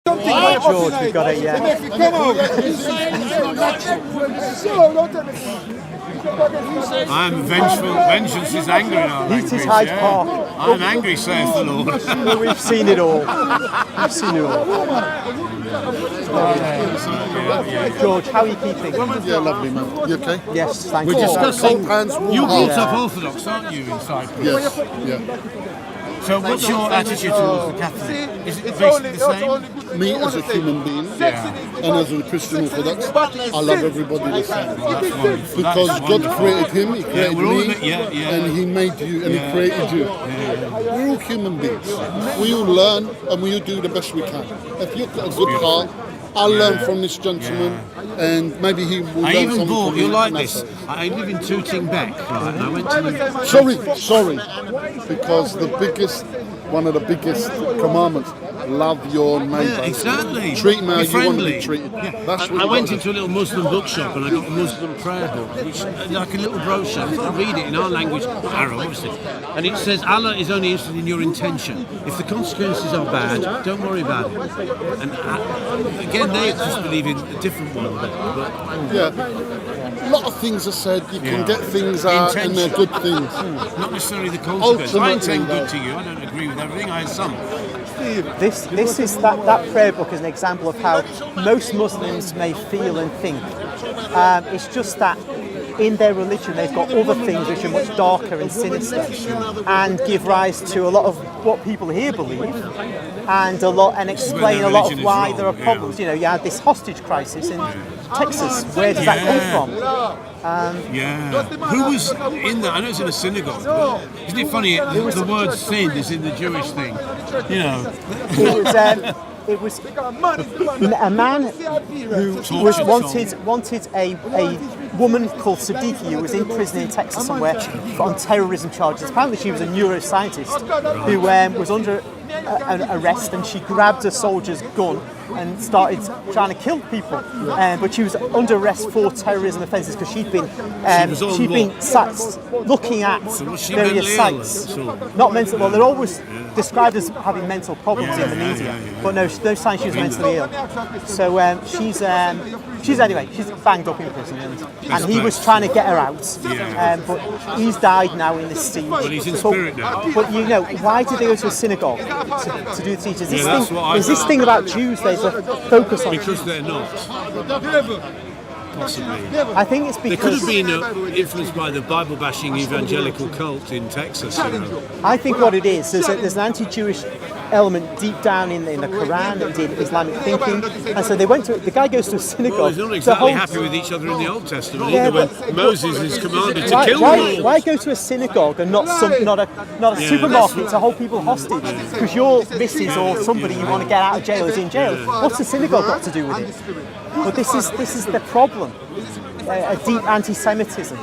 Something like George, we got it, yeah. Come on. I'm vengeful. Vengeance is anger in our language. It is Hyde Park. I'm angry, saith the Lord. Well, we've seen it all. We've seen it all. George, how are you keeping? Yeah, lovely, man. You okay? Yes, thank We're you. discussing. You brought Yeah. up Orthodox, aren't you, in Cyprus? Yes, yeah. So what's your attitude towards the Catholic? Is it basically the same? Me as a human being and as a Christian Orthodox, I love everybody the same. Because God created him, He created me, and He made you, and He created you. We're all human beings. We all learn, and we all do the best we can. If you've got a good heart, I'll learn from this gentleman, and maybe he will learn even something bought, from you me. like And this, that's it. I live in Tooting Beck, right, and I went to the... Sorry, because one of the biggest commandments, love your neighbour. Yeah, exactly. Treat them how Be you want to friendly. be treated. Yeah. That's what I you went got into a little Muslim bookshop and I got a Muslim prayer book, which like a little brochure. I read it in our language, Arab obviously, and it says Allah is only interested in your intention. If the consequences are bad, don't worry about it. And again, they just believe in a different one. But Yeah. A lot of things are said, you can get things out and they're good things. not necessarily the consequences. I Ultimately, intend good to you. I don't agree with everything. I have some. This is that prayer book is an example of how most Muslims may feel and think. It's just that in their religion they've got other things which are much darker and sinister and give rise to a lot of what people here believe and explain a lot of why there are problems. You know, you had this hostage crisis in Texas. Where does that come from? Who was in that? I know it's in a synagogue. But isn't it funny? The word sin is in the Jewish thing. You know. It was a man who wanted a woman called Siddiqui who was in prison in Texas somewhere on terrorism charges. Apparently she was a neuroscientist who was under an arrest, and she grabbed a soldier's gun and started trying to kill people. But she was under arrest for terrorism offences because she'd been looking at various sites. Not mental. Well, they're always described as having mental problems in the media, but no signs she was mentally ill. So she's banged up in prison, and he was trying to get her out. But he's died now in this siege. But he's in spirit now. But you know, why did they go to a synagogue to do the teachers? There's this thing about Jews. There's a focus on because they're not. Possibly. I think it's because they could have been influenced by the Bible-bashing evangelical cult in Texas. You know? I think what it is, there's an anti-Jewish element deep down in the Quran and in Islamic thinking, and so the guy goes to a synagogue. Well, they're not exactly happy with each other in the Old Testament either, when Moses is commanded to kill them all. Why go to a synagogue and not a supermarket to hold people hostage because your missus or somebody you want to get out of jail is in jail? What's the synagogue got to do with it? But this is the problem, a deep anti-Semitism.